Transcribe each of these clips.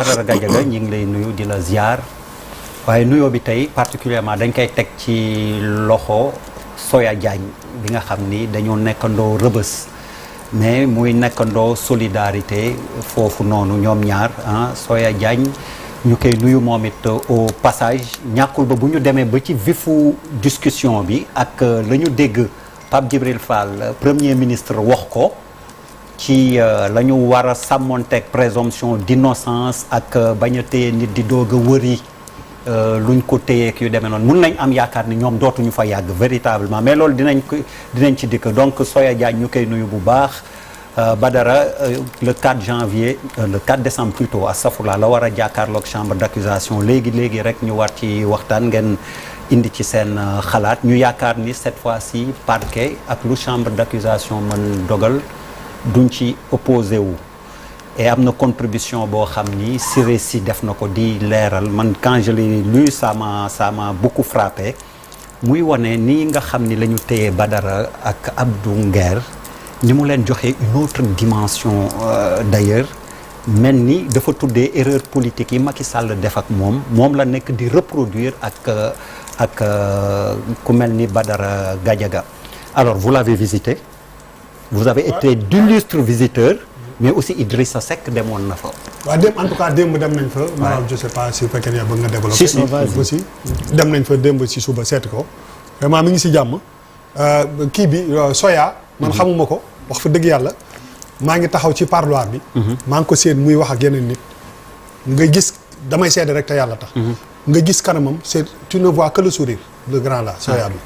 Badara Gadiaga ñu ngi lay nuyu di la ziar waaye nuyoo bi tey particulièrement dañ koy teg ci loxo Soya Diagne bi nga xam ni dañoo nekkandoo rëbës mais muy nekkandoo solidarité foofu noonu ñoom ñaar Soya Diagne ñu koy nuyu moom it au passage ñàkkul ba bu ñu demee ba ci vifu discussion bi ak la ñu dégg Pape Djibril Fall premier ministre wax ko ci la ñu war a sàmmonteeg présomption d'innocence ak bañ a téye nit di doog a wëri luñ ko téyeeg yu demee noonu mun nañ am yaakaar ni ñoom dootuñu fa yàgg véritablement mais loolu dinañ ci dikk donc Soya Diagne ñu koy nuyu bu baax Badara le 4 janvier le 4 décembre plutôt astafurlah la war a jàkkaarloog chambre d'accusation léegi rek ñu war ci waxtaan ngeen indi ci seen xalaat ñu yaakaar ni cette fois-ci parquet ak lu chambre d'accusation mën dogal duñ ci opposé wu et am na contribution boo xam ni Siré Sy def na ko di leeral man quand je l'ai lu ça m'a beaucoup frappé muy wane nii nga xam ni la ñu téye Badara ak Abdou Nguer ni mu leen joxe une autre dimension d'ailleurs mel ni dafa tuddee erreur politique yi Macky Sall def ak moom la nekk di reproduire ak ku mel ni Badara Gadiaga alors vous l'avez visité vous avez été d'illustres visiteurs mais aussi Idrissa Seck demoon na fa. waaw en tout cas démb dem nañ fa. maanaam je sais pas si fekkee ne bëgg nga développer. aussi dem nañ fa démb si suba seet ko. vraiment mi ngi si jàmm kii bi Soya. man xamuma ko wax fa dëgg yàlla maa ngi taxaw ci parloir bi. maa ngi ko séen muy wax ak yeneen nit. nga gis damay seede rek te yàlla tax. nga gis kanamam c'est tu ne vois que le sourire le grand là Soya bi.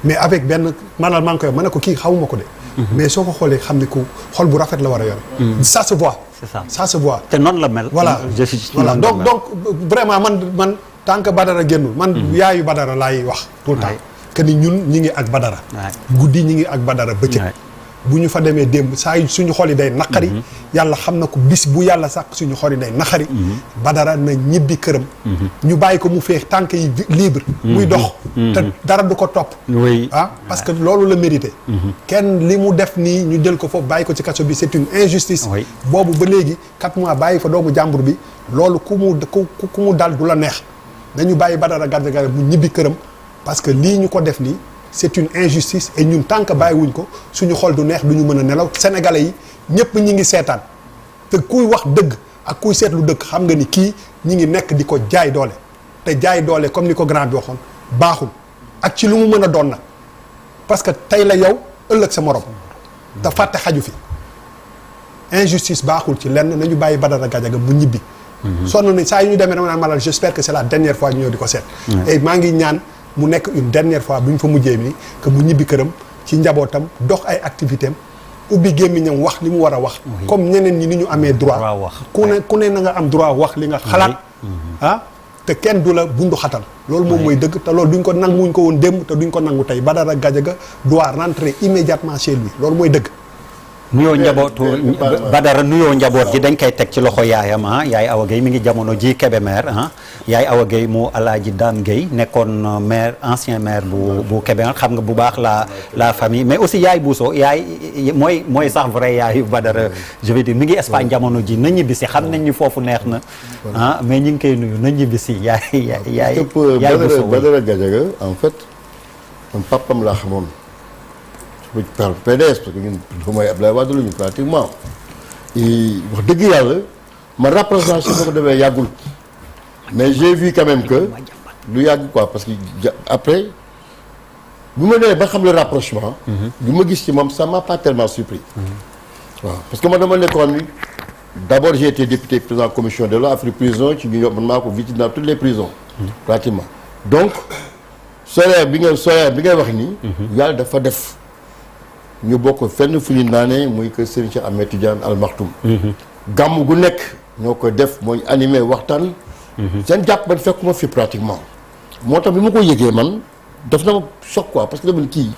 mais avec benn maanaam maa ngi koy ma ne ko kii xamuma ko de. mais soo ko xoolee xam ni ku xol bu rafet la war a yor. ça se voit. c'est ça ça se voit. te noonu la mel. voilà voilà donc vraiment man tant que Badara génnul. man yaayu Badara laay wax. tout le temps que ni ñun ñi ngi ak Badara. guddi ñi ngi ak Badara bëccëg. bu ñu fa demee démb saa yu suñu xol yi day naqari. yàlla xam na ko bis bu yàlla sàkk suñu xol yi day naqari. Badara na ñibbi këram. ñu bàyyi ko mu féex tànk yi libre. muy dox. te dara du ko topp. parce que loolu la mérité. kenn li mu def nii ñu jël ko foofu bàyyi ko ci kaso bi c'est une injustice. boobu ba léegi 4 mois bàyyi fa doomu jàmbur bi loolu ku mu dal du la neex. dañu bàyyi Badara Gadiaga mu ñibbi këram parce que lii ñu ko def nii. c'est une injustice et ñun tant que bàyyiwuñ ko suñu xol du neex du ñu mën a nelaw sénégalais yi ñëpp ñi ngi seetaan te kuy wax dëgg ak kuy seetlu dëgg xam nga ni kii ñi ngi nekk di ko jaay doole te jaay doole comme ni ko grand bi waxoon baaxul ak ci lu mu mën a doon nag parce que tey la yow ëllëg sa morom te fàtte xaju fi injustice baaxul ci lenn nañu bàyyi Badara Gadiaga mu ñibbi sonn nañ saa yu ñu demee dama naan malal j'espère que c'est la dernière fois ñu ñëw di ko seet et maa ngi ñaan mu nekk une dernière fois bu ñu fa mujjee nii que mu ñibbi këram ci njabootam dox ay activités am ubbi gémmiñam wax li mu war a wax. comme ñeneen ñi ni ñu amee droit. ku ne na nga am droit wax li nga xalaat. te kenn du la bundu xatal. loolu moom mooy dëgg te loolu duñ ko nanguwuñ ko woon démb te duñ ko nangu tey Badara Gadiaga doit rentrer immédiatement chez lui loolu mooy dëgg. nuyoo njabootu Badara nuyoo njaboot gi dañ koy teg ci loxo yaayam yaay Awa Gueye mi ngi jamono ji Kébémer yaay Awa Gueye mu Alaaji Dame Gueye nekkoon maire ancien maire bu Kébémer xam nga bu baax la famille mais aussi yaay Bousso yaay mooy sax vrai yaayu Badara je veux dire mi ngi Espagne jamono ji na ñibbisi xam nañ ni foofu neex na mais ñu ngi koy nuyu na ñibbisi yaay Bousso Badara Gadiaga en fait un papam laa xamoon par PDS parce que ñun mooy Abdoulaye Wade la ñu pratiquement wax dëgg yàlla ma rapprochement si ma ko defee yàggul mais j'ai vu quand même que du yàgg quoi parce que après bu ma nee ba xam le rapprochement lu ma gis ci moom ça m'a pas tellement surpris waaw parce que man dama nekkoon ni d'abord j'ai été député président commission des lois affaires prison ci ñu man maa ko visité dans toutes les prisons pratiquement donc Soya bi ngay wax nii yàlla dafa def ñu bokk fenn fu ñu naanee muy que Serigne Cheikh Ahmed Tidiane Al Maktoum gàmm gu nekk ñoo ko def mooy animé waxtaan seen jàpp man fekkuma fi pratiquement moo tax bi ma ko yëgee man daf na ma choc quoi parce que dama kii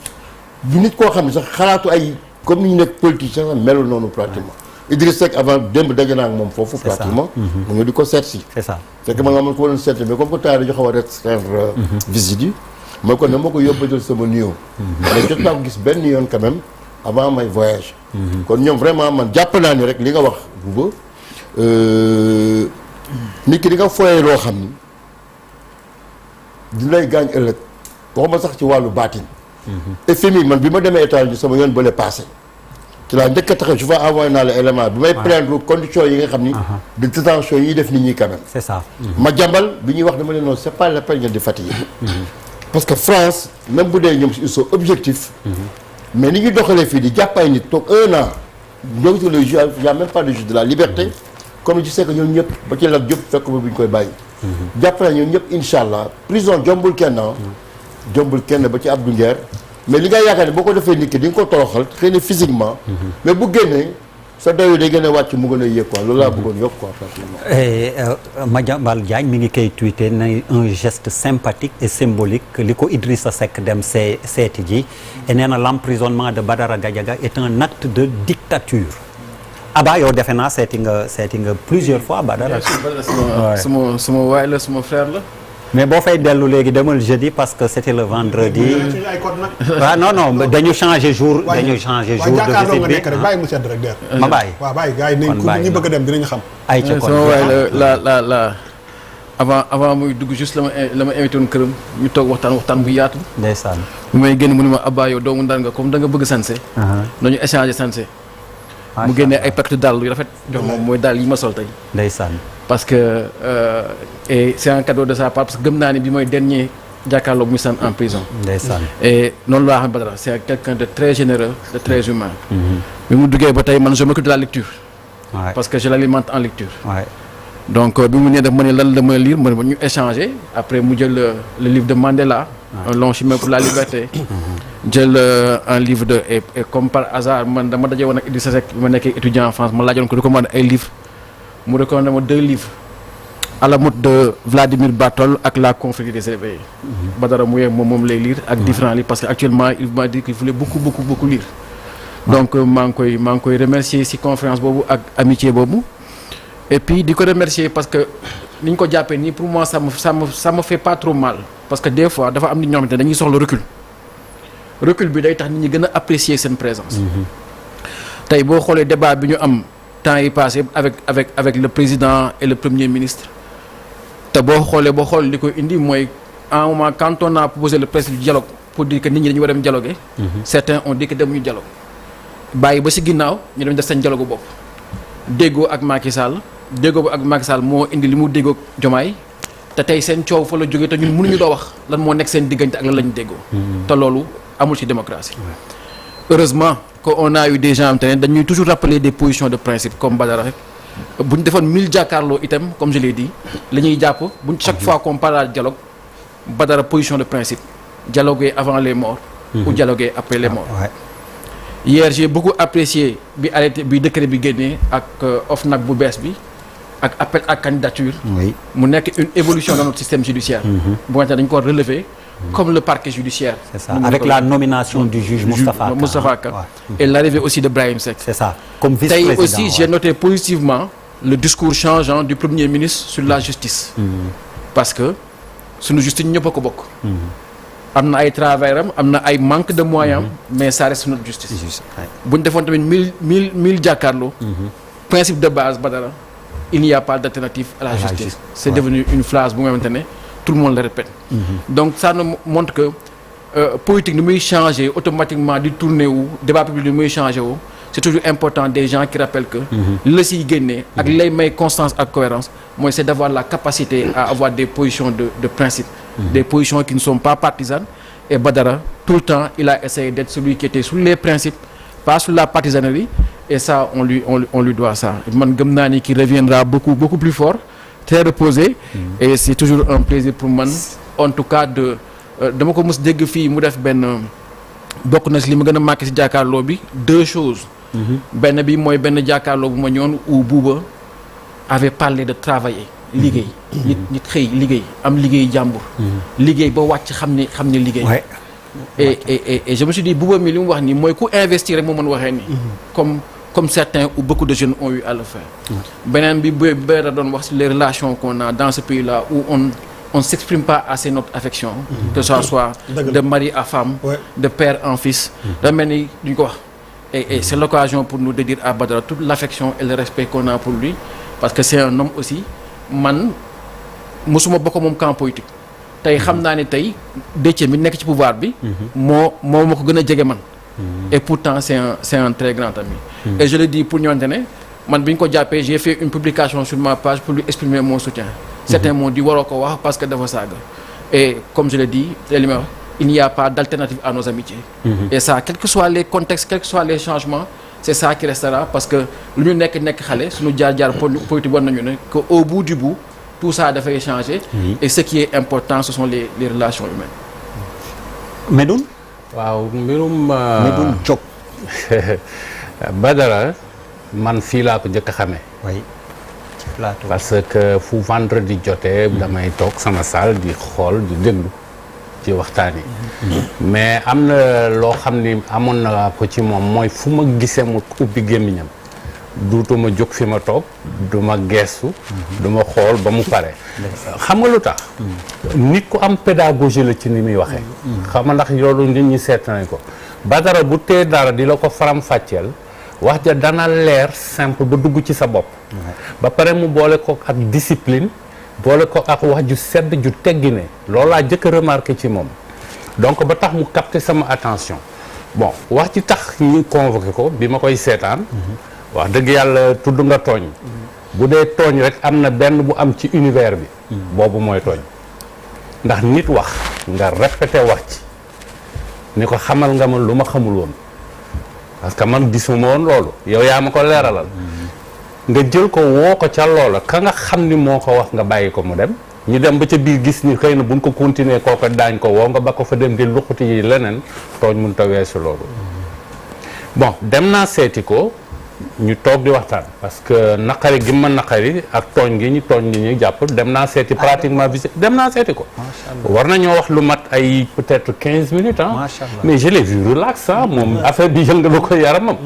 du nit koo xam ne sax xalaatu ay comme ni ñu nekk politicien sax melul noonu pratiquement Idriss Seck avant démb daje naa ak moom foofu pratiquement mu ñëw di ko seet si c'est ça fekk man nga mën ko waroon seet mais comme que temps dañu xaw a restreindre visite yi mooy kon ne moo ko yóbbatal sama nuyoo mais jot naa ko gis benn yoon quand même avant may voyage kon ñoom vraiment man jàpp naa ni rek li nga wax buba nit ki di nga foyee loo xam ni di lay gaañ ëllëg waxuma sax ci wàllu baatin. FMI man bi ma demee États-Unis sama yoon bële passé ci laa njëkk a taxaw je vais envoyer naa la élément bi may plaindre conditions yi nga xam ni. de détention yi def nit ñi quand même. c'est ça. ma jàmbal bi ñuy wax dama leen noonu c'est pas la peine ngeen di fatigué. parce que France même bu dee ñoom ils sont objectifs. mais ni ñu doxalee fii di jàppaay nit toog 1 an donc le juge y a même pas de juge de la liberté. comme tu sais que ñoom ñëpp ba ci Lat Diop fekk ba bu ñu koy bàyyi. jàpp na ñoom ñëpp incha allah prison jombul kenn jombul kenn ba ci Abdou Nguer mais li nga yaakaar ne boo ko defee nit ki di nga ko toroxal xëy na physiquement. mais bu génnee sa dayo day gën a wàcc mu gën a yéeg quoi loolu laa bëggoon yokk quoi pratiquement. Madiambal Diagne mi ngi koy tweeté na un geste sympathique et symbolique li ko Idrissa Seck dem seeti ji et nee na l'emprisonnement de Badara Gadiaga est un acte de dictature. Aba yow defe naa seeti nga plusieurs fois Badara. suma waay la suma frère la. mais boo fay dellu léegi demal jeudi parce que c'était le vendredi. waaw non dañu changer jour. dañu changer jour de visite bi rek bàyyi mu sedd rek der. ma bàyyi waaw bàyyi gars yi ñu bëgg a dem dinañu xam. ay ca kon sama waay la avant muy dugg juste la ma invité woon këram ñu toog waxtaan bu yaatu. ndeysaan. bu may génn mu ne ma Abba yow doomu ndar nga comme da nga bëgg sanse. nañu échanger sanse. mu génnee ay paquet dàll yu rafet jox moom mooy dàll yi ma sol tey. ndeysaan. parce que et c'est un cadeau de sa part parce que gëm naa ni bi mooy dernier jàkkaarloo bu muy sant en prison. ndeysaan. et noonu laa xam Badara c'est quelqu'un de très généreux de très humain. bi mu duggee ba tey man je m'occupe de la lecture. Ouais. parce que je l'alimente en lecture. Ouais. donc bi mu nee def ma ne lan la mën a lire ma ne ñu échanger après mu jël le livre de Mandela. un long chemin pour la liberté. jël un livre de et comme par hasard man dama daje woon ak Idrissa Seck bi ma nekkee étudiant en France ma laajoon ko recommandé ay livres mu recommandé ma 2 livres à la mode de Vladimir Bartol ak La confrérie des éveillés. Badara mu yee moom lay lire ak différents livres parce que actuellement il m'a dit qu'il voulait beaucoup lire. donc maa ngi koy remercier ci conférence boobu ak amitié boobu. et puis di ko remercier parce que ni ñu ko jàppee nii pour moi ça me fait pas trop mal parce que des fois dafa am nit ñoo xamante ne dañuy soxla recul bi day tax nit ñi gën a apprécier seen présence. tey boo xoolee débat bi ñu am temps yi passé avec le président et le premier ministre te boo xool li koy indi mooy à un moment quand on a proposé le principe du dialogue pour dire que nit ñi dañu war a dem dialoguer. certains ont dit que demuñu dialogue bàyyi ba ci ginnaaw ñu dem def seen dialogue bopp déggoo ak Macky Sall moo indi li mu déggoo ak Diomaye te tey seen coow fa la jógee te ñun mënuñu doo wax lan moo nekk seen diggante ak lan lañu déggoo. te loolu amul ci démocratie. heureusement qu'on a eu des gens te ne dañuy toujours rappeler des positions de principe comme Badara rek bu ñu defoon 1000 jàkkaarloo itam comme je l'ai dit la ñuy jàpp buñ chaque fois qu'on parle de dialogue Badara position de principe dialoguer avant les morts. ou dialoguer après les morts. hier j'ai beaucoup apprécié bi décret bi génnee ak OFNAC bu bees bi ak appel à candidature. mu nekk une évolution dans notre système judiciaire. bu nga dañ ko relever. comme le parquet judiciaire. C'est ça. Avec la nomination du juge Moustapha Ka. Et l'arrivée aussi de Brahim Seck. C'est ça. Comme vice-président. Tey aussi j'ai noté positivement le discours changeant du Premier ministre sur la justice. parce que suñu justice ñëpp a ko bokk. am na ay travailleurs am na ay manque de moyens. mais ça reste notre justice. bu ñu defoon tamit 1000 jàkkaarloo. principe de base Badara il n'y a pas d'alternative à la justice. C'est devenu une phrase bu nga xamante ne tout le monde le répète. Donc ça nous montre que politique ni muy changer automatiquement di tourner wu débat public ni muy changer wu c'est toujours important des gens qui rappellent que la siy génnee ak lay may constance ak cohérence mooy c'est d'avoir la capacité à avoir des positions de principe, des positions qui ne sont pas partisanes. Et Badara tout le temps il a essayé d'être celui qui était sur les principes, pas sur la partisanerie, et ça on lui doit ça. Man gëm naa ni qui reviendra beaucoup plus fort, très reposé. Et c'est toujours un plaisir pour man en tout cas dama ko mës dégg fii mu def benn bokk na si li ma gën a marqué si jàkkaarloo bi 2 choses. benn bi mooy benn jàkkaarloo bu ma ñëwoon où Bouba avait parlé de travailler. liggéey nit xëy liggéey am liggéey jàmbur. liggéey ba wàcc xam ne liggéey. et je me suis dit Bouba mi li mu wax nii mooy ku investir rek moo mën waxee nii. comme certains ou beaucoup de jeunes ont eu à le faire. beneen bi da doon wax sur les relations qu'on a dans ce pays-là où on s'exprime pas assez notre affection. que ça soit de mari à femme. de père en fils. da mel ni duñ ko wax. et c'est l'occasion pour nous de dire à Badara toute l'affection et le respect qu'on a pour lui parce que c'est un homme aussi man mosuma bokk moom camp politique tey xam naa ne tey Déthié mi nekk ci pouvoir bi moo ma ko gën a jege man et pourtant c'est un très grand ami et je le dis pour ñoonte ne man bi ñu ko jàppee j'ai fait une publication sur ma page pour lui exprimer mon soutien certains m'ont dit waroo ko wax parce que dafa saaga et comme je le dis li ma wax il n'y a pas d'alternative à nos amitiés et ça quels que soient les contextes quels que soient les changements c'est ça qui restera parce que lu ñu nekk xale suñu jaar politique war nañu ne que au bout du bout tout ça dafay changer et ce qui est important ce sont les relations humaines Medoune waaw mbirum Medoune Diop Badara man fii laa ko njëkk a xamee oui ci plateau parce que fu vendredi jotee damay toog sama salle di xool di déglu ci waxtaan yi mais am na loo xam ni amoon na ko ci moom mooy fu ma gisee mu ubbi gémmiñam duutuma jóg fi ma toog du ma geestu du ma xool ba mu pare xam nga lu tax nit ku am pédagogie la ci ni muy waxee xam nga ndax loolu nit ñi seet nañ ko Badara bu tee dara di la ko faram-fàcceel wax ja dana leer simple ba dugg ci sa bopp ba pare mu boole ko ak discipline boole ko ak wax ju sedd ju teggine loolu laa jëkk a remarqué ci moom donc ba tax mu capté sama attention bon wax ci tax ñu convoqué ko bi ma koy seetaan wax dëgg yàlla tudd nga tooñ bu dee tooñ rek am na benn bu am ci univers bi boobu mooy tooñ ndax nit wax nga répété wax ci ni ko xamal nga ma lu ma xamul woon parce que man gisuma woon loolu yow yaa ma ko leeralal nga jël ko woo ko ca loola ka nga xam ni moo ko wax nga bàyyi ko mu dem ñu dem ba ca biir gis ni xëy na buñ ko continuer kooko daañ ko woo nga ba ko fa dem di luxuti yi leneen tooñ mun ta weesu loolu bon dem naa seeti ko ñu toog di waxtaan parce que naqari gi ma naqari ak tooñ gi ñu tooñ gi ñu jàpp dem naa seeti pratiquement visite dem naa seeti ko war nañoo wax lu mat ay peut-être 15 minutes mais je l'ai vu relax moom affaire bi yëngalu ko yaramam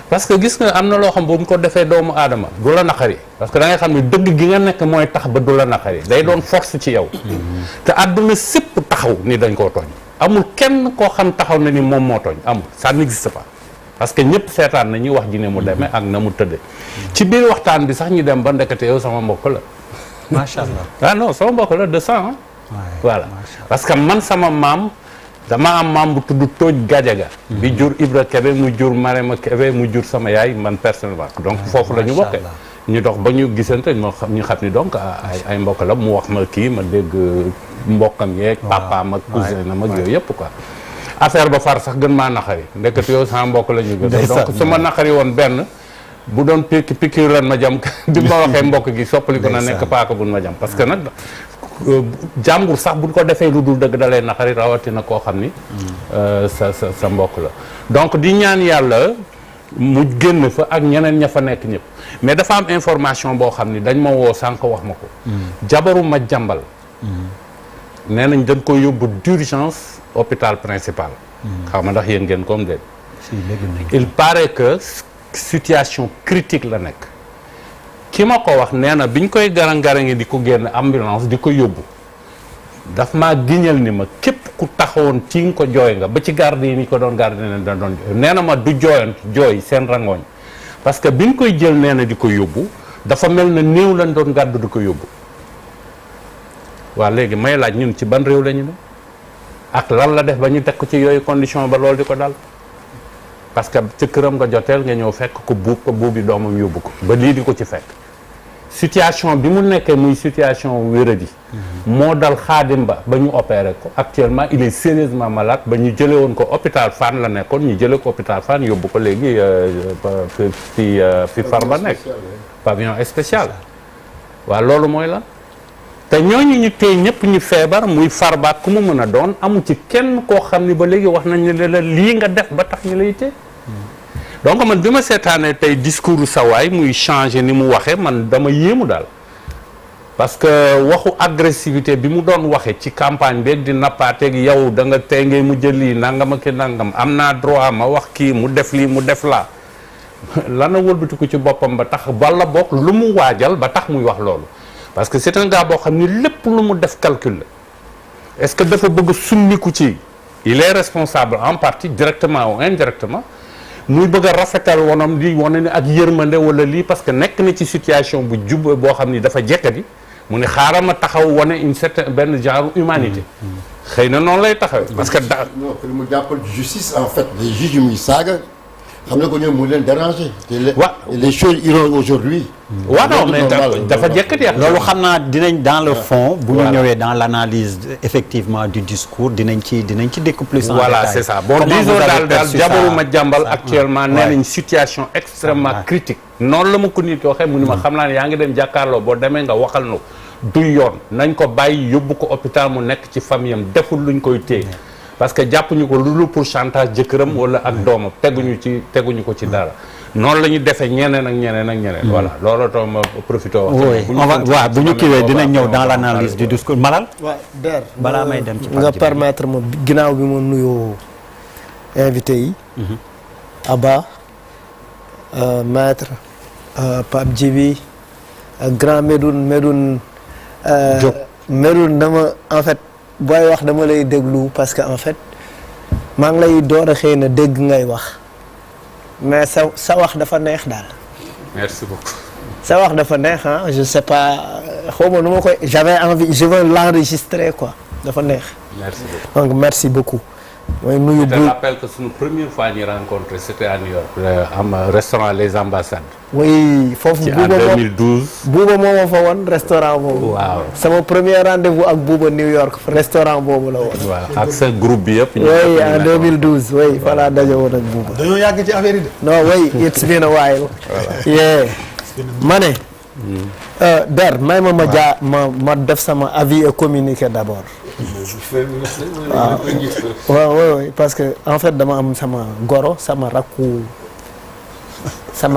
parce que gis nga am na loo xam bu mu ko defee doomu aadama du la naqari parce que da ngay xam ne dëgg gi nga nekk mooy tax ba du la naqari day doon force ci yow te àdduna sépp taxaw ni dañ koo tooñ amul kenn koo xam taxaw na ni moom moo tooñ amul ça n'existe pas parce que ñëpp seetaan na ñuy wax ji ne mu demee ak na mu tëddee ci biir waxtaan bi sax ñu dem ba ndekete yow sama mbokk la macha allah ah non sama mbokk la de sang voilà parce que man sama maam dama am maam bu tudd Tooj Gajaga bi jur Ibra Kebe mu jur Marema Kebe mu jur sama yaay man personnellement donc foofu la ñu bokkee ñu dox ba ñu gisante ñu xam ni donc ay mbokk la mu wax ma kii ma dégg mbokkam yeeg papaam ak cousin am ak yooyu yëpp quoi affaire ba far sax gën maa naqari ndekete yow sama mbokk la ñu gën donc su ma naqari woon benn bu doon piqûre ren ma jam bi ma waxee mbokk gi soppali ko na nekk paaka buñ ma jam parce que nag jàmbur sax buñ ko defee lu dul dëgg da lay naqari rawatina koo xam ni sa mbokk la donc di ñaan yàlla mu génn fa ak ñeneen ña fa nekk ñëpp mais dafa am information boo xam ni dañ ma woo sànq wax ma ko jabaru ma jàmbal nee nañ dañ ko yóbbu d'urgence hôpital principal xaw ma ndax yéen ngeen comme déet il paraît que situation critique la nekk ki ma ko wax nee na biñ koy garang-garangi di ko génn ambulance di ko yóbbu daf maa giñal ni ma képp ku taxawoon ci nga ko jooy nga ba ci garde yi ni ko doon garde ne da doon jooy nee na ma du jooy seen rangooñ parce que biñ koy jël nee na di ko yóbbu dafa mel na néew lañ doon gàddu di ko yóbbu waa léegi may laaj ñun ci ban réew la ñu ne ak lan la def ba ñu teg ko ci yooyu condition ba loolu di ko dal parce que ci këram nga joteel nga ñëw fekk ko buub ko buubi doomam yóbbu ko ba lii di ko ci fekk situation bi mu nekkee muy situation wéradi moo dal Xaadim ba ñu opéré ko actuellement il est sérieusement malade ba ñu jële woon ko hôpital Fann la nekkoon ñu jële ko hôpital Fann yóbbu ko léegi fi Farba nekk pavillon spécial waaw loolu mooy la te ñooñu ñu tey ñëpp ñu feebar muy Farba ku mu mën a doon amu ci kenn koo xam ni ba léegi wax nañ ne la lii nga def ba tax ñu lay tee donc man bi ma seetaanee tey discours sawaay muy changé ni mu waxee man dama yéemu daal parce que waxu agressivité bi mu doon waxe ci campagne beeg di nappaateeg yow da nga tey ngay mu jël lii nangam ak nangam am naa droit ma wax kii mu def lii mu def laa lana wëlbatiku ci boppam ba tax walla bokk lu mu waajal ba tax muy wax loolu parce que c'est un gars boo xam ni lépp lu mu def calcul la est-ce que dafa bëgg summiku ci il est responsable en partie directement ou indirectement muy bëgg a rafetal wonam di wane ne ak yërmande wala lii parce que nekk na ci situation bu jub boo xam ni dafa jekkati mu ne xaaral ma taxaw wane une certaine benn genre humanité. xëy na noonu lay taxawee. parce que non que mu jàppal justice en fait les juges yu muy saaga xam na ko ñoom mu leen déranger. les choses iront aujourd'hui. waaw non mais dafa jekkati ak. loolu xam naa dinañ dans le fond. bu ñu ñëwee dans l'analyse effectivement du discours dinañ ci découper plus en détail. voilà c'est ça bon disons daal jabaru ma jàmbal actuellement nee nañ situation extrêmement critique. noonu la ma ko nit waxee mu ni ma xam naa ne yaa ngi dem jàkkaarloo boo demee nga waxal nu du yoon nañ ko bàyyi yóbbu ko hôpital mu nekk ci famille am deful luñ koy téye. parce que jàppuñu ko lu dul pour chantage jëkkëram wala ak doomam teguñu ko ci dara noonu la ñu defee ñeneen ak ñeneen. voilà loolu tax ma profité wax. waaw bu ñu kiiwee dinañ ñëw dans l'analyse du discours Malal. waaw Der balaa may dem ci nga permettre ma ginnaaw bi ma nuyoo invité yi. Abba maître Pape Djibi grand Medoune Diop Medoune dama en fait. booy wax dama lay déglu parce que en fait maa ngi lay door a xëy na dégg ngay wax mais sa wax dafa neex daal. merci beaucoup. sa wax dafa neex ah je sais pas xaw ma nu ma koy j'avais envie je veux l'enregistrer quoi dafa neex. merci beaucoup donc merci beaucoup. mooy nuyu je te rappelle que suñu première fois ñu rencontré c'était à New York am restaurant Les Ambassades. oui foofu ci en 2012. Bouba moo ma fa woon restaurant boobu. waaw sama premier rendez-vous ak Bouba New York restaurant boobu la woon. waaw ak sa groupe bi yëpp. oui en 2012 oui fa laa daje woon ak Bouba. dañoo yàgg ci affaire yi de. non oui it's been a while. yeah ma ne. Der may ma def sama avis et communiqué d'abord. waaw parce que en fait dama am sama goro sama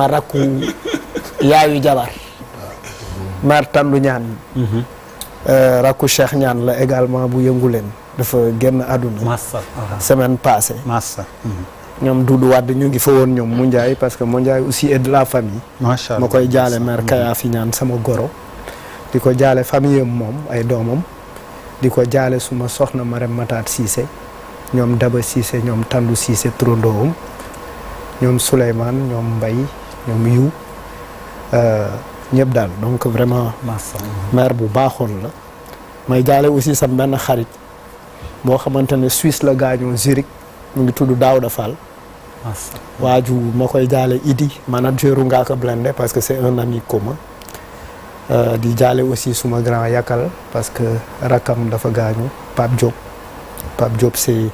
rakku yaayu jabar mar tandu ñaan rakku Cheikh ñaan la également bu yëngu leen dafa génn àdduna massa semaine passée massa ñoom Doudou Wade ñu ngi fa woon ñoom Moundiaye parce que Moundiaye aussi est de la famille macha Allah ma koy jaale mère Kaya fi ñaan sama goro di ko jaale famille am moom ay doomam di ko jaale suma soxna Marème Matar Cissé ñoom Daba Cissé ñoom Tandu Cissé turandoowum ñoom Souleymane ñoom Mbaye ñoom Yu ñëpp daal donc vraiment maire bu baaxoon la may jaale aussi sam benn xarit boo xamante ne Suisse la gaañoo Zurich mu ngi tudd Daouda Fall waaju ma koy jaale Idi manageru Ngaaka Blindé parce que c'est un ami commun di jaale aussi suma grand Yakal parce que rakam dafa gaañu Pape Diop c'est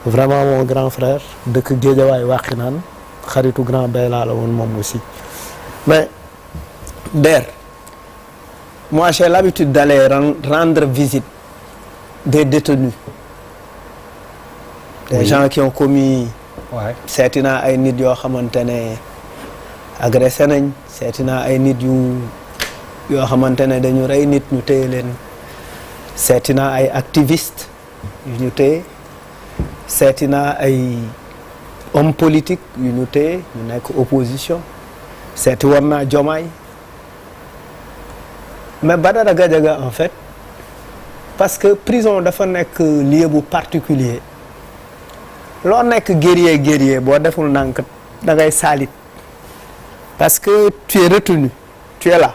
vraiment mon grand frère dëkk Géejawaay Waxinaan xaritu grand Bayla la woon moom aussi mais Der moi j'ai l'habitude d'aller rendre visite des détenus des gens qui ont commis seeti naa ay nit yoo xamante ne agressé nañ seeti naa ay nit yoo xamante ne dañu rey nit ñu téye leen seeti naa ay activistes yu ñu téye seeti naa ay hommes politiques yu ñu téye ñu nekk opposition seeti woon naa Diomaye mais Badara Gadiaga en fait parce que prison dafa nekk lieu bu particulier loo nekk guerrier boo deful nànk da ngay saalit parce que tu es retenu tu es là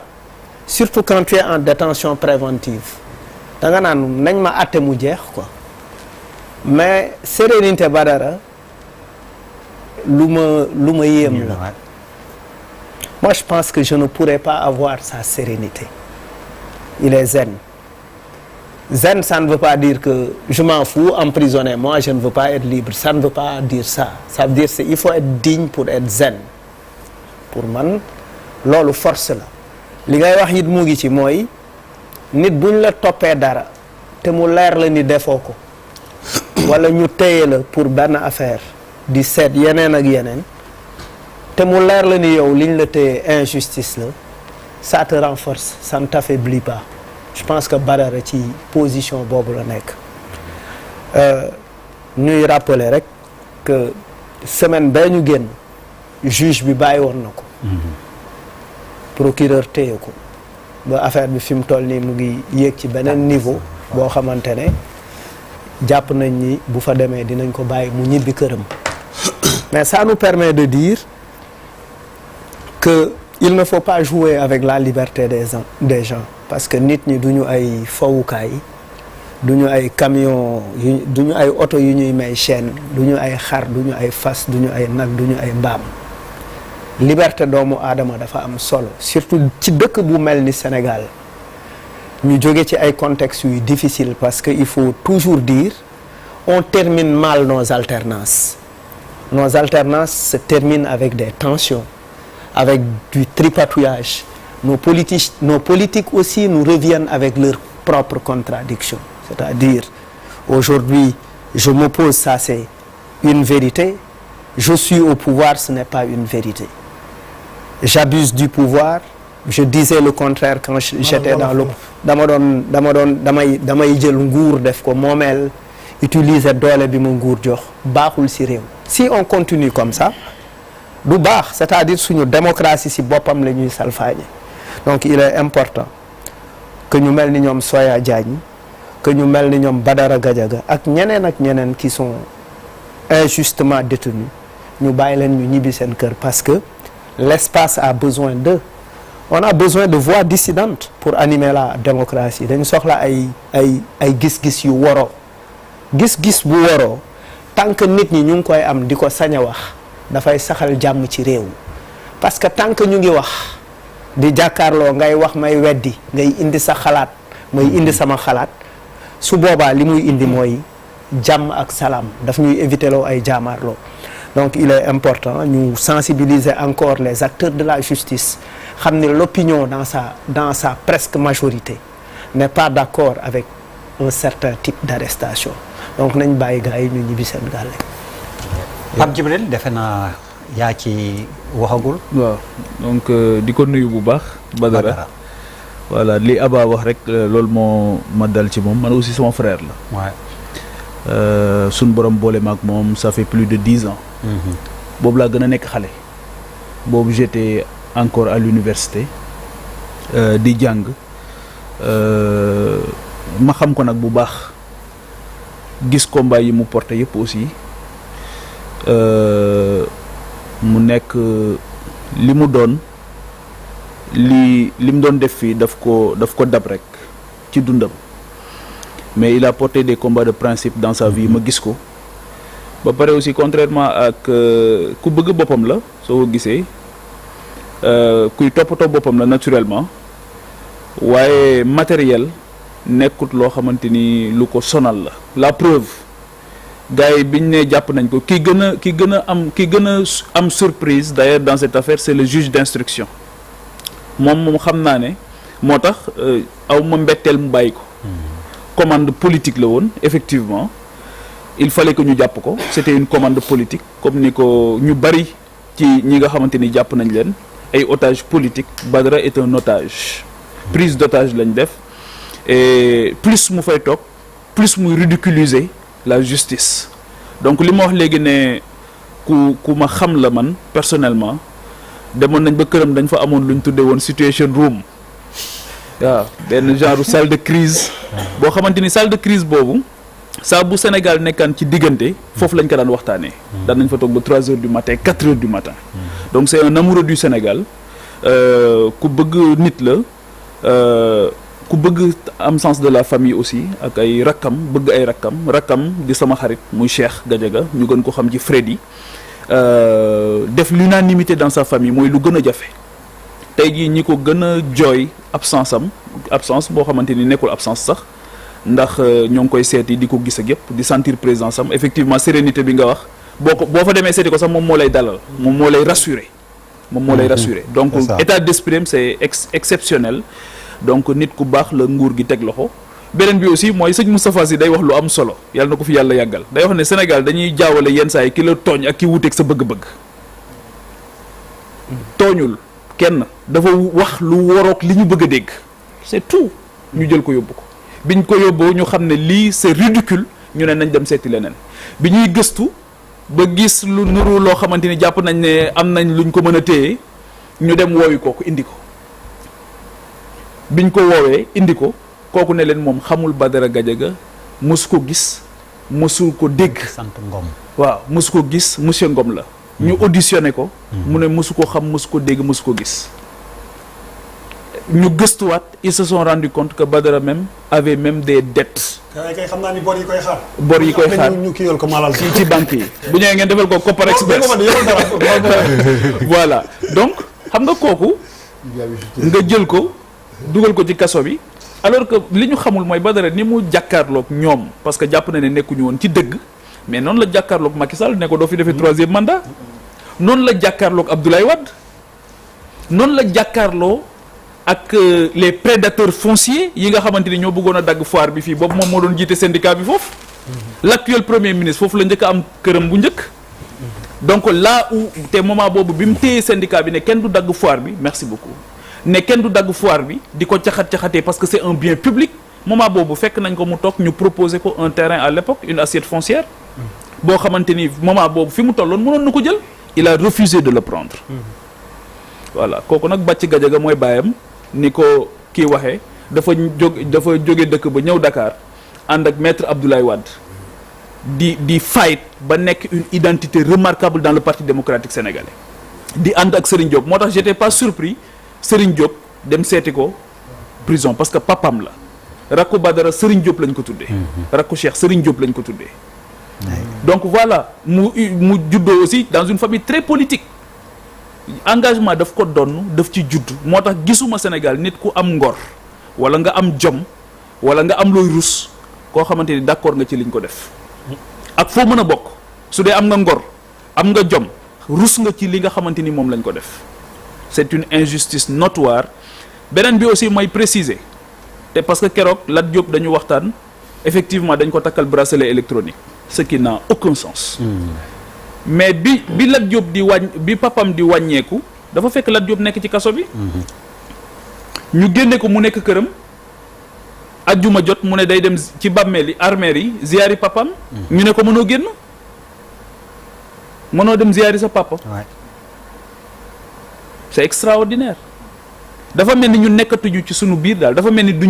surtout quand tu es en détention préventive da nga naan nañ ma àtte mu jeex quoi mais sérénité Badara lu ma yéem la moi je pense que je ne pourrais pas avoir sa sérénité il est zen ça ne veut pas dire que je m'en fous emprisonné moi je ne veux pas être libre ça ne veut pas dire ça ça veut dire c'est il faut être digne pour être zen pour man loolu force la li ngay wax it mu ngi ci mooy nit buñ la toppee dara te mu leer la ni defoo ko wala ñu téye la pour benn affaire di seet yeneen ak yeneen te mu leer la ni yow liñ la téye injustice la ça te renforce ça ne t'affaiblit pas je pense que Badara ci position boobu la nekk ñuy rappeler rek que semaine bee ñu génn juge bi bàyyi woon na ko procureur téye ko ba affaire bi fi mu toll nii mu ngi yéeg ci beneen niveau boo xamante ne jàpp nañ ni bu fa demee dinañ ko bàyyi mu ñibbi këram mais ça nous permet de dire que il ne faut pas jouer avec la liberté des gens parce que nit ñi duñu ay fowukaay duñu ay camion duñu ay oto yu ñuy may chaîne duñu ay xar duñu ay fas duñu ay nag duñu ay mbaam liberté doomu aadama dafa am solo surtout ci dëkk bu mel ni Sénégal ñu jóge ci ay contextes yu difficile parce que il faut toujours dire on termine mal nos alternances se terminent avec des tensions avec du tripatouillage nos politiques aussi nous reviennent avec leurs propres contradictions c'est-à-dire aujourd'hui je m'oppose, ça c'est une vérité, je suis au pouvoir, ce n'est pas une vérité, j'abuse du pouvoir, je disais le contraire quand j'étais dans le damay jël nguur def ko moomeel utiliser doole bi mu nguur jox baaxul ci réew. Si on continue comme ça du baax, c'est-à-dire suñu démocratie ci boppam la ñuy salfaañe. Donc il est important que ñu mel ni ñoom Soya Diagne, que ñu mel ni ñoom Badara Gadiaga ak ñeneen qui sont injustement détenus ñu bàyyi leen ñu ñibbi seen kër parce que l'espace a besoin d'eux. On a besoin de voix dissidentes pour animer la démocratie. dañu soxla ay gis-gis yu waroo gis-gis bu waroo tant que nit ñi ñu ngi koy am di ko sañ a wax dafay saxal jàmm ci réew parce que tant que ñu ngi wax di jàkkaarloo ngay wax may weddi ngay indi sa xalaat may indi sama xalaat su boobaa li muy indi mooy jàmm ak salaam daf ñuy éviter loo ay jaamaarloo. Donc il est important ñu sensibiliser encore les acteurs de la justice xam ne l'opinion dans sa presque majorité n'est pas d'accord avec un certain type d'arrestation donc nañ bàyyi gars yi ñu ñibbi seen gàlle. Pape Djibril defe naa yaa ci waxagul. waaw donc di ko nuyu bu baax. Badara voilà li Aba wax rek loolu moo ma dal ci moom man aussi sama frère la. waaw. suñ borom boole ma ak moom ça fait plus de 10 ans. boobu laa gën a nekk xale. boobu j'étais encore à l'université di jàng ma xam ko nag bu baax gis combat yi mu porté yëpp aussi mu nekk li mu doon li mu doon def fii daf ko dab rek ci dundam mais il a porté des combats de principe dans sa vie ma gis ko ba pare aussi contrairement ak ku bëgg boppam la soo ko gisee kuy toppatoo boppam la naturellement waaye matériel nekkut loo xamante ni lu ko sonal la preuve gars yi biñ ne jàpp nañ ko ki gën a am surprise d'ailleurs dans cette affaire c'est le juge d'instruction moom xam naa ne moo tax aw ma mbetteel mu bàyyi ko commande politique la woon effectivement il fallait que ñu jàpp ko c'était une commande politique comme ni ko ñu bari ci ñi nga xamante ni jàpp nañ leen ay otage politique. Badara est un otage prise d'otage lañ def et plus mu fay toog plus muy ridiculiser la justice donc li ma wax léegi ne ku ma xam la man personnellement demoon nañ ba këram dañ fa amoon lu ñu tuddee woon situation room waaw benn genre salle de crise boo xamante ni salle de crise boobu saa bu Sénégal nekkaan ci diggante foofu lañ ko daan waxtaanee. daan nañ fa toog ba 3 heures du matin 4 heures du matin. donc c'est un amoureux du Sénégal ku bëgg nit la ku bëgg am sens de la famille aussi ak ay rakkam bëgg ay rakkam di sama xarit muy Cheikh Gadiaga ñu gën ko xam ci Freddy def l'unanimité dans sa famille mooy lu gën a jafe tey jii ñi ko gën a jooy absence boo xamante ni nekkul absence sax ndax ñoo ngi koy seeti di ko gis ak yëpp di sentir présence am effectivement sérénité bi nga wax boo fa demee seeti ko sax moom moo lay dalal moom moo lay rassurer donc état d'esprit c'est exceptionnel donc nit ku baax la nguur gi teg loxo beneen bi aussi mooy sëñ Moustapha Sy day wax lu am solo yàlla na ko fi yàlla yàggal day wax ne Sénégal dañuy jaawale yenn saa yi ki la tooñ ak ki wuteeg sa bëgg-bëgg tooñul kenn dafa wax lu waroog li ñu bëgg a dégg c'est tout ñu jël ko yóbbu ko biñ ko yóbboo ñu xam ne lii c'est ridicule ñu ne nañ dem seeti leneen bi ñuy gëstu ba gis lu nuru loo xamante ni jàpp nañ ne am nañ luñ ko mën a téye ñu dem woowi kooku indi ko biñ ko woowee indi ko kooku ne leen moom xamul Badara Gadiaga mosu ko gis mosu ko dégg. sant Ngom. waaw mosu ko gis monsieur Ngom la. ñu auditionné ko. mu ne mosu ko xam mosu ko dégg mosu ko gis. ñu gëstuwaat ils se sont rendu compte que Badara même avait même des dettes. kay xam naa ni bor yi koy xaar. bor yi koy xaar ñu kiyal ko malal ci banque yi. bu ñëwee ngeen defal ko Copper Express. voilà donc xam nga kooku. nga jël ko dugal ko ci kaso bi. alors que li ñu xamul mooy Badara ni mu jàkkaarloog ñoom parce que jàpp na ne nekkuñu woon ci dëgg mais noonu la jàkkaarloog Macky Sall ne ko doo fi defee 3e mandat. noonu la jàkkaarloog Abdoulaye Wade. noonu la jàkkaarloo ak les prédateurs fonciers yi nga xamante ni ñoo bëggoon a dagg foire bi fii boobu moom moo doon jiite syndicat bi foofu. l'actuel premier ministre foofu la njëkk a am këram bu njëkk. donc là où te moment boobu bi mu téye syndicat bi ne kenn du dagg foire bi merci beaucoup. ne kenn du dagg foire bi di ko caxat-caxatee parce que c'est un bien public moment boobu fekk nañ ko mu toog ñu proposer ko un terrain à l'époque une assiette foncière boo xamante ni moment boobu fi mu tolloon mënoon na ko jël il a refusé de le prendre voilà kooku nag Bàcc Gajaga mooy baayam ni ko kii waxee dafa jóge dëkk ba ñëw Dakar ànd ak maître Abdoulaye Wade di fight ba nekk une identité remarquable dans le Parti démocratique sénégalais di ànd ak Serigne Diop moo tax j'étais pas surpris Serigne Diop dem seeti ko prison parce que papam la rakku Badara Serigne Diop lañ ko tuddee. rakku Cheikh Serigne Diop lañ ko tuddee. donc voilà mu juddoo aussi dans une famille très politique engagement daf ko donn daf ci judd moo tax gisuma Sénégal nit ku am ngor wala nga am jom wala nga am looy rus koo xamante ni d'accord nga ci liñ ko def ak foo mën a bokk su dee am nga ngor am nga jom rus nga ci li nga xamante ni moom lañ ko def. c'est une injustice notoire beneen bi aussi mooy préciser te parce que keroog Lat Diop dañu waxtaan effectivement dañ ko takkal bracelet électronique ce qui n'a aucun sens mais bi Lat Diop bi papam di wàññeeku dafa fekk Lat Diop nekk ci kaso bi ñu génne ko mu nekk këram ajjuma jot mu ne day dem ci bàmmeel yi armeer yi ziyaari papam ñu ne ko mënoo génn mënoo dem ziyaari sa papa c'est extraordinaire dafa mel ni ñu nekkatuñu ci sunu biir daal dafa mel ni du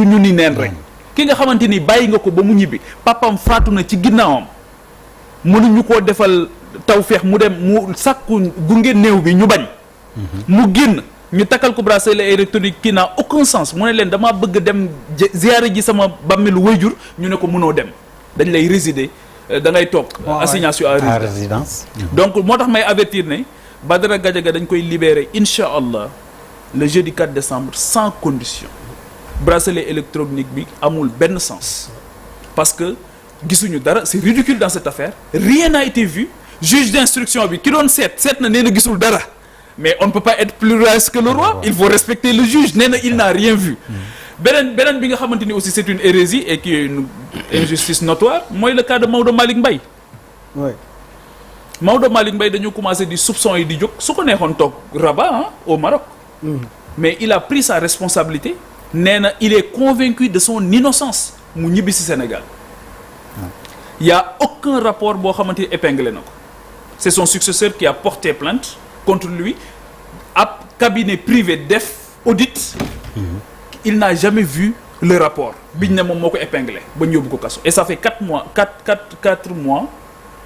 ñu ni neen rek ki nga xamante ni bàyyi nga ko ba mu ñibbi papam faatu na ci ginnaawam mënuñu koo defal tawfeex mu dem mu sàkku gunge néew bi ñu bañ mu génn ñu takkal ko bracelet électronique qui n'a aucun sens mu ne leen damaa bëgg dem ziyaare ji sama bàmmeelu wayjur ñu ne ko mënoo dem dañ lay résider da ngay toog assignation à résidence donc moo tax may avertir ne Badara Gadiaga dañ koy libérer incha allah le jeudi 4 décembre sans condition bracelet électronique bi amul benn sens parce que gisuñu dara c'est ridicule dans cette affaire rien n'a été vu juge d'instruction bi ki doon seet na nee na gisul dara mais on ne peut pas être plus royaliste que le roi il faut respecter le juge nee na il n'a rien vu beneen bi nga xamante ni aussi c'est une hérésie et qui est une injustice notoire mooy le cas de Maodo Malick Mbaye Maodo Malick Mbaye dañu commencé di soupçon yi di jóg su ko neexoon toog Rabat au Maroc mais il a pris sa responsabilité nee na il est convaincu de son innocence mu ñibbi si Sénégal il y a aucun rapport boo xamante ni épinglé na ko c'est son successeur qui a porté plainte contre lui ab cabinet privé def audit il n'a jamais vu le rapport biñ ne moom moo ko épinglé ba ñu yóbbu ko kaso et ça fait 4 mois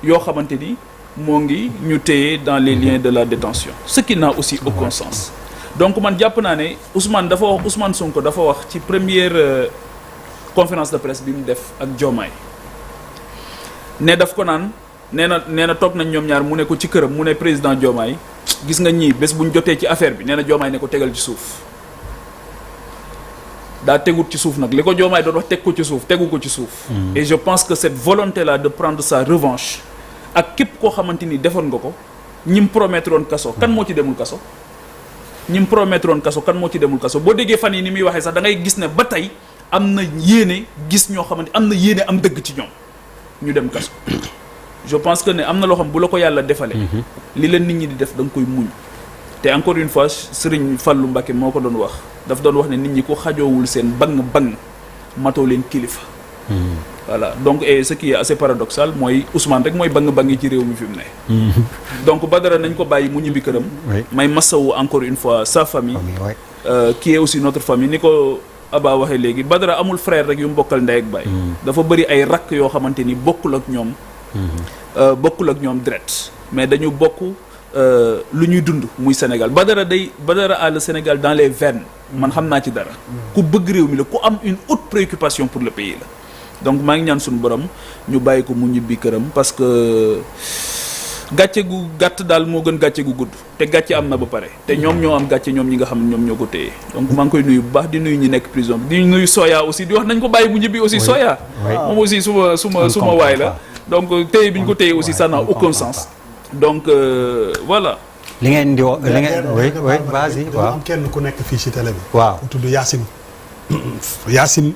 yoo xamante ni moo ngi ñu téye dans les liens de la détention ce qui n'a aussi aucun sens donc man jàpp naa ne Ousmane Sonko dafa wax ci première conférence de presse bi mu def ak Diomaye ne daf ko naan nee na toog nañ ñoom ñaar mu ne ko ci këram mu ne président Diomaye gis nga ñii bés bu ñu jotee ci affaire bi nee na Diomaye ne ko tegal ci suuf daa tegut ci suuf nag li ko Diomaye doon wax teg ko ci suuf tegu ko ci suuf et je pense que cette volonté là de prendre sa revanche ak képp koo xamante ni defoon nga ko ñim promettre woon kaso kan moo ci demul kaso ñim promettre woon kaso kan moo ci demul kaso boo déggee fan yi ni muy waxee sax da ngay gis ne ba tey am na yéene gis ñoo xamante am na yéene am dëgg ci ñoom ñu dem kaso je pense que ne am na loo xam bu la ko yàlla defalee li leen nit ñi di def da nga koy muñ te encore une fois Serigne Fallou Mbacké moo ko doon wax daf doon wax ne nit ñi ko xajoowul seen bang matoo leen kilifa voilà donc et ce qui est assez paradoxal mooy Ousmane rek mooy bang yi ci réew mi fi mu ne donc Badara nañ ko bàyyi mu ñibbi këram may massawu encore une fois sa famille qui est aussi notre famille ni ko Aba waxee léegi Badara amul frère rek yu mu bokkal ndey ak baay dafa bëri ay rakk yoo xamante ni bokkul ak ñoom deret mais dañu bokk lu ñuy dund muy Sénégal Badara a le Sénégal dans les veines man xam naa ci dara. ku bëgg réew mi la ku am une haute préoccupation pour le pays la. donc maa ngi ñaan suñu borom ñu bàyyi ko mu ñibbi këram parce que gàcce gu gàtt daal moo gën gàcce gu gudd te gàcce am na ba pare te ñoom ñoo am gàcce ñoom ñi nga xam ne ñoom ñoo ko téye donc maa ngi koy nuyu bu baax di nuyu ñi nekk prison bi di nuyu Soya aussi di wax nañ ko bàyyi mu ñibbi aussi Soya moom aussi suma waay la donc téye bi ñu ko téye aussi ça n'a aucun sens donc voilà li ngeen di wax li ngeen oui vas-y waaw am kenn ku nekk fii ci télé bi waaw ku tudd Yacine